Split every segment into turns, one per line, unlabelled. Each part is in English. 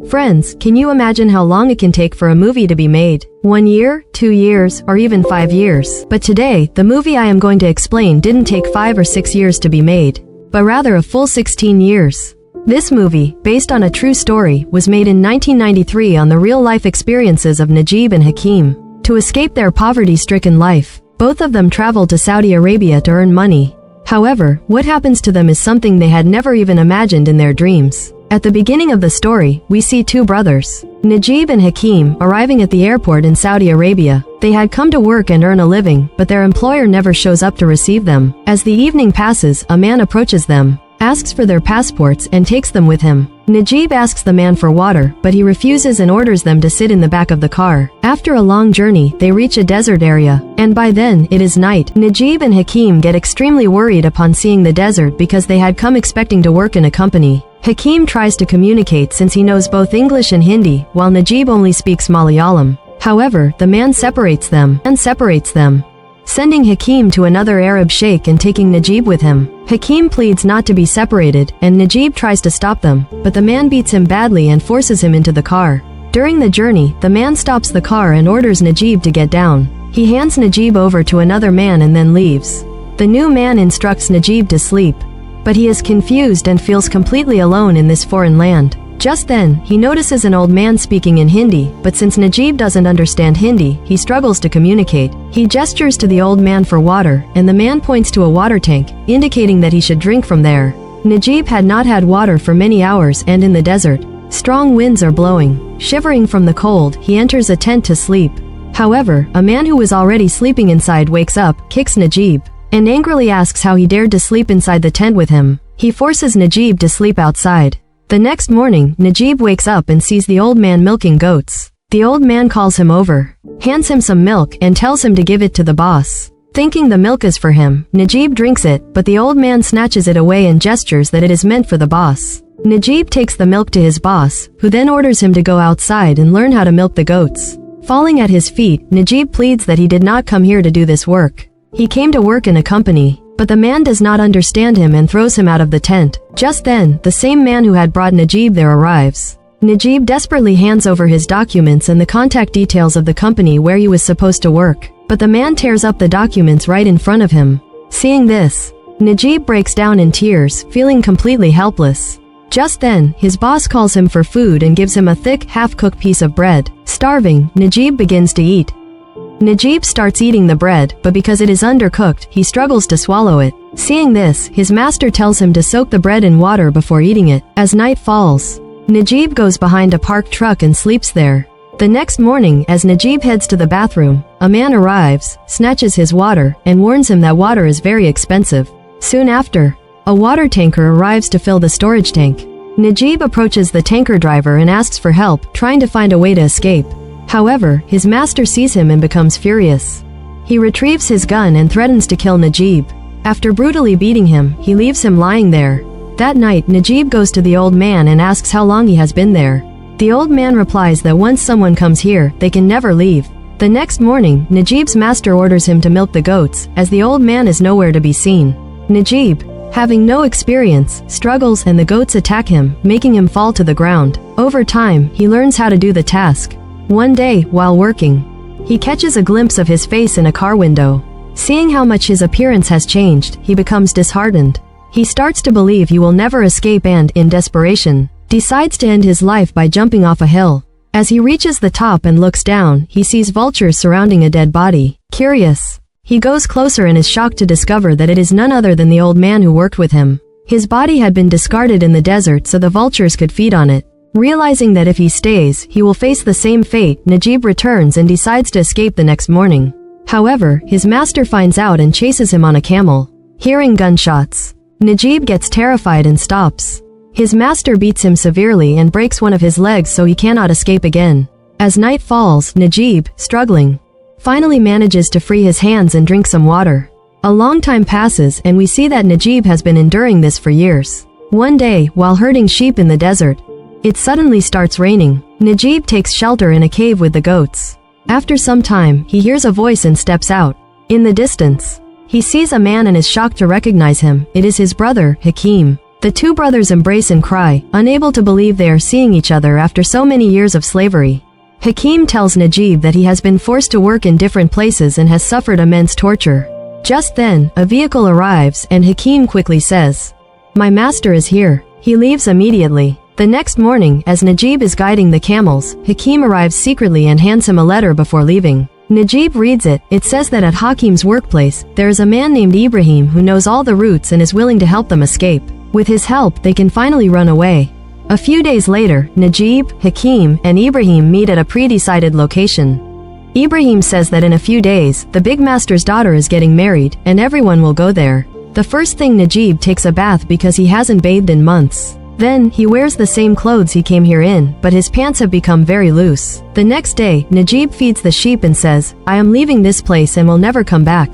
Friends, can you imagine how long it can take for a movie to be made? 1 year, 2 years, or even 5 years. But today, the movie I am going to explain didn't take 5 or 6 years to be made, but rather a full 16 years. This movie, based on a true story, was made in 1993 on the real-life experiences of Najib and Hakim. To escape their poverty-stricken life, both of them traveled to Saudi Arabia to earn money. However, what happens to them is something they had never even imagined in their dreams. At the beginning of the story, we see two brothers, Najib and Hakim, arriving at the airport in Saudi Arabia. They had come to work and earn a living, but their employer never shows up to receive them. As the evening passes, a man approaches them, asks for their passports, and takes them with him. Najib asks the man for water, but he refuses and orders them to sit in the back of the car. After a long journey, they reach a desert area, and by then, it is night. Najib and Hakim get extremely worried upon seeing the desert because they had come expecting to work in a company. Hakim tries to communicate since he knows both English and Hindi, while Najib only speaks Malayalam. However, the man separates them, sending Hakim to another Arab sheikh and taking Najib with him. Hakim pleads not to be separated, and Najib tries to stop them, but the man beats him badly and forces him into the car. During the journey, the man stops the car and orders Najib to get down. He hands Najib over to another man and then leaves. The new man instructs Najib to sleep, but he is confused and feels completely alone in this foreign land. Just then, he notices an old man speaking in Hindi, but since Najib doesn't understand Hindi, he struggles to communicate. He gestures to the old man for water, and the man points to a water tank, indicating that he should drink from there. Najib had not had water for many hours, and in the desert, strong winds are blowing. Shivering from the cold, he enters a tent to sleep. However, a man who was already sleeping inside wakes up, kicks Najib, and angrily asks how he dared to sleep inside the tent with him. He forces Najib to sleep outside. The next morning, Najib wakes up and sees the old man milking goats. The old man calls him over, hands him some milk, and tells him to give it to the boss. Thinking the milk is for him, Najib drinks it, but the old man snatches it away and gestures that it is meant for the boss. Najib takes the milk to his boss, who then orders him to go outside and learn how to milk the goats. Falling at his feet, Najib pleads that he did not come here to do this work. He came to work in a company, but the man does not understand him and throws him out of the tent. Just then, the same man who had brought Najib there arrives. Najib desperately hands over his documents and the contact details of the company where he was supposed to work, but the man tears up the documents right in front of him. Seeing this, Najib breaks down in tears, feeling completely helpless. Just then, his boss calls him for food and gives him a thick, half-cooked piece of bread. Starving, Najib begins to eat. Najib starts eating the bread, but because it is undercooked, he struggles to swallow it. Seeing this, his master tells him to soak the bread in water before eating it. As night falls, Najib goes behind a parked truck and sleeps there. The next morning, as Najib heads to the bathroom, a man arrives, snatches his water, and warns him that water is very expensive. Soon after, a water tanker arrives to fill the storage tank. Najib approaches the tanker driver and asks for help, trying to find a way to escape. However, his master sees him and becomes furious. He retrieves his gun and threatens to kill Najib. After brutally beating him, he leaves him lying there. That night, Najib goes to the old man and asks how long he has been there. The old man replies that once someone comes here, they can never leave. The next morning, Najib's master orders him to milk the goats, as the old man is nowhere to be seen. Najib, having no experience, struggles and the goats attack him, making him fall to the ground. Over time, he learns how to do the task. One day, while working, he catches a glimpse of his face in a car window. Seeing how much his appearance has changed, he becomes disheartened. He starts to believe he will never escape and, in desperation, decides to end his life by jumping off a hill. As he reaches the top and looks down, he sees vultures surrounding a dead body. Curious, he goes closer and is shocked to discover that it is none other than the old man who worked with him. His body had been discarded in the desert so the vultures could feed on it. Realizing that if he stays, he will face the same fate, Najib returns and decides to escape the next morning. However, his master finds out and chases him on a camel. Hearing gunshots, Najib gets terrified and stops. His master beats him severely and breaks one of his legs so he cannot escape again. As night falls, Najib, struggling, finally manages to free his hands and drink some water. A long time passes and we see that Najib has been enduring this for years. One day, while herding sheep in the desert, it suddenly starts raining. Najib takes shelter in a cave with the goats. After some time, he hears a voice and steps out. In the distance, he sees a man and is shocked to recognize him. It is his brother, Hakim. The two brothers embrace and cry, unable to believe they are seeing each other after so many years of slavery. Hakim tells Najib that he has been forced to work in different places and has suffered immense torture. Just then, a vehicle arrives and Hakim quickly says, "My master is here." He leaves immediately. The next morning, as Najib is guiding the camels, Hakim arrives secretly and hands him a letter before leaving. Najib reads it. It says that at Hakim's workplace, there is a man named Ibrahim who knows all the routes and is willing to help them escape. With his help, they can finally run away. A few days later, Najib, Hakim, and Ibrahim meet at a pre-decided location. Ibrahim says that in a few days, the big master's daughter is getting married, and everyone will go there. The first thing, Najib takes a bath because he hasn't bathed in months. Then, he wears the same clothes he came here in, but his pants have become very loose. The next day, Najib feeds the sheep and says, "I am leaving this place and will never come back."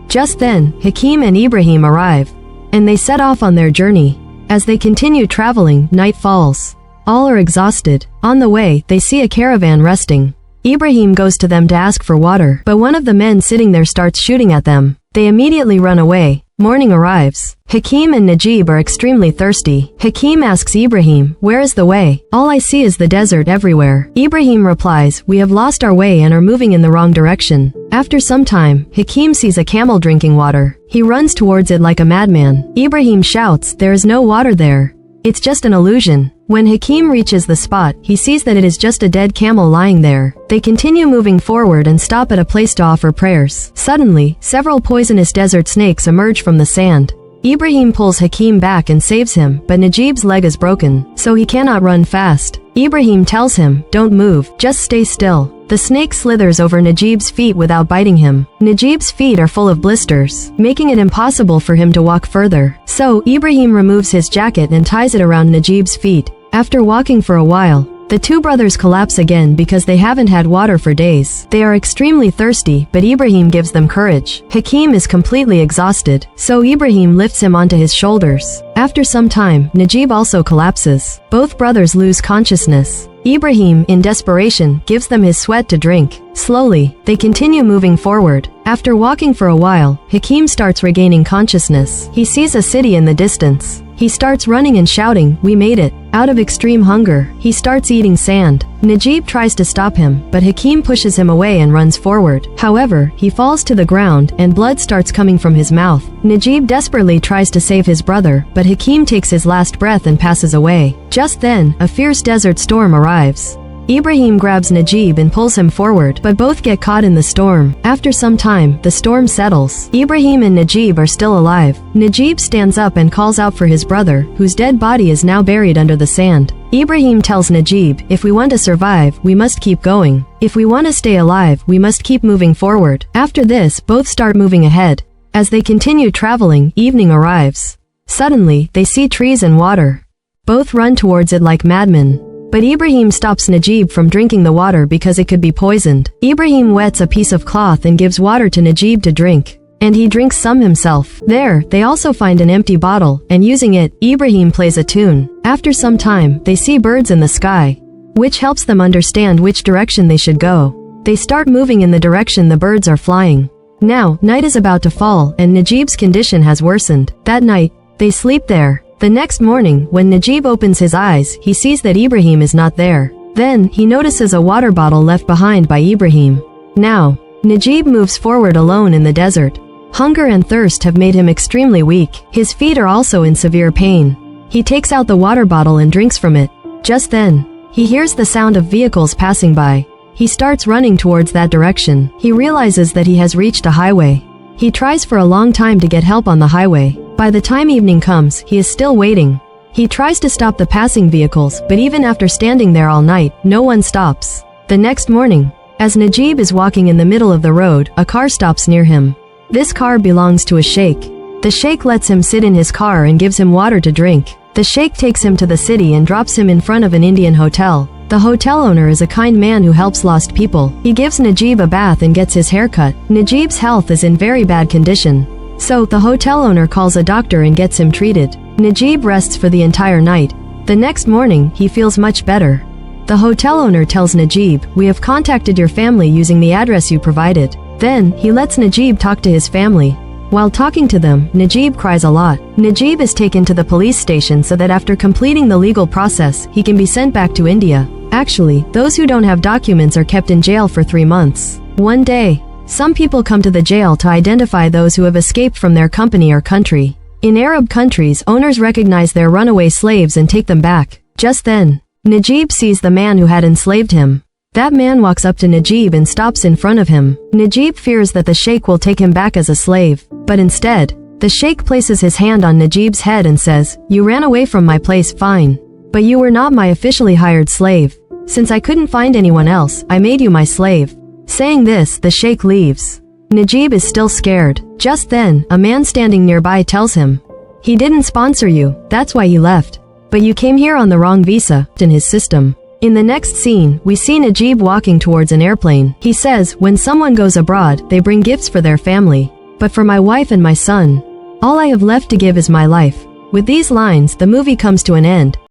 Just then, Hakim and Ibrahim arrive, and they set off on their journey. As they continue traveling, night falls. All are exhausted. On the way, they see a caravan resting. Ibrahim goes to them to ask for water, but one of the men sitting there starts shooting at them. They immediately run away. Morning arrives. Hakim and Najib are extremely thirsty. Hakim asks Ibrahim, "Where is the way? All I see is the desert everywhere." Ibrahim replies, "We have lost our way and are moving in the wrong direction." After some time, Hakim sees a camel drinking water. He runs towards it like a madman. Ibrahim shouts, "There is no water there. It's just an illusion." When Hakim reaches the spot, he sees that it is just a dead camel lying there. They continue moving forward and stop at a place to offer prayers. Suddenly, several poisonous desert snakes emerge from the sand. Ibrahim pulls Hakim back and saves him, but Najib's leg is broken, so he cannot run fast. Ibrahim tells him, "Don't move, just stay still." The snake slithers over Najib's feet without biting him. Najib's feet are full of blisters, making it impossible for him to walk further. So, Ibrahim removes his jacket and ties it around Najib's feet. After walking for a while, the two brothers collapse again because they haven't had water for days. They are extremely thirsty, but Ibrahim gives them courage. Hakim is completely exhausted, so Ibrahim lifts him onto his shoulders. After some time, Najib also collapses. Both brothers lose consciousness. Ibrahim, in desperation, gives them his sweat to drink. Slowly, they continue moving forward. After walking for a while, Hakim starts regaining consciousness. He sees a city in the distance. He starts running and shouting, "We made it." Out of extreme hunger, he starts eating sand. Najib tries to stop him, but Hakim pushes him away and runs forward. However, he falls to the ground, and blood starts coming from his mouth. Najib desperately tries to save his brother, but Hakim takes his last breath and passes away. Just then, a fierce desert storm arrives. Ibrahim grabs Najib and pulls him forward, but both get caught in the storm. After some time, the storm settles. Ibrahim and Najib are still alive. Najib stands up and calls out for his brother, whose dead body is now buried under the sand. Ibrahim tells Najib, "If we want to survive, we must keep going. If we want to stay alive, we must keep moving forward." After this, both start moving ahead. As they continue traveling, evening arrives. Suddenly, they see trees and water. Both run towards it like madmen. But Ibrahim stops Najib from drinking the water because it could be poisoned. Ibrahim wets a piece of cloth and gives water to Najib to drink, and he drinks some himself. There, they also find an empty bottle, and using it, Ibrahim plays a tune. After some time, they see birds in the sky, which helps them understand which direction they should go. They start moving in the direction the birds are flying. Now, night is about to fall, and Najib's condition has worsened. That night, they sleep there. The next morning, when Najib opens his eyes, he sees that Ibrahim is not there. Then, he notices a water bottle left behind by Ibrahim. Now, Najib moves forward alone in the desert. Hunger and thirst have made him extremely weak. His feet are also in severe pain. He takes out the water bottle and drinks from it. Just then, he hears the sound of vehicles passing by. He starts running towards that direction. He realizes that he has reached a highway. He tries for a long time to get help on the highway. By the time evening comes, he is still waiting. He tries to stop the passing vehicles, but even after standing there all night, no one stops. The next morning, as Najib is walking in the middle of the road, a car stops near him. This car belongs to a sheikh. The sheikh lets him sit in his car and gives him water to drink. The sheikh takes him to the city and drops him in front of an Indian hotel. The hotel owner is a kind man who helps lost people. He gives Najib a bath and gets his hair cut. Najib's health is in very bad condition, so the hotel owner calls a doctor and gets him treated. Najib rests for the entire night. The next morning, he feels much better. The hotel owner tells Najib, "We have contacted your family using the address you provided." Then, he lets Najib talk to his family. While talking to them, Najib cries a lot. Najib is taken to the police station so that after completing the legal process, he can be sent back to India. Actually, those who don't have documents are kept in jail for 3 months. One day, some people come to the jail to identify those who have escaped from their company or country. In Arab countries, owners recognize their runaway slaves and take them back. Just then, Najib sees the man who had enslaved him. That man walks up to Najib and stops in front of him. Najib fears that the sheikh will take him back as a slave, but instead, the sheikh places his hand on Najib's head and says, "You ran away from my place, fine. But you were not my officially hired slave. Since I couldn't find anyone else, I made you my slave." Saying this, the sheikh leaves. Najib is still scared. Just then, a man standing nearby tells him, "He didn't sponsor you, that's why he left. But you came here on the wrong visa," in his system. In the next scene, we see Najib walking towards an airplane. He says, "When someone goes abroad, they bring gifts for their family. But for my wife and my son, all I have left to give is my life." With these lines, the movie comes to an end.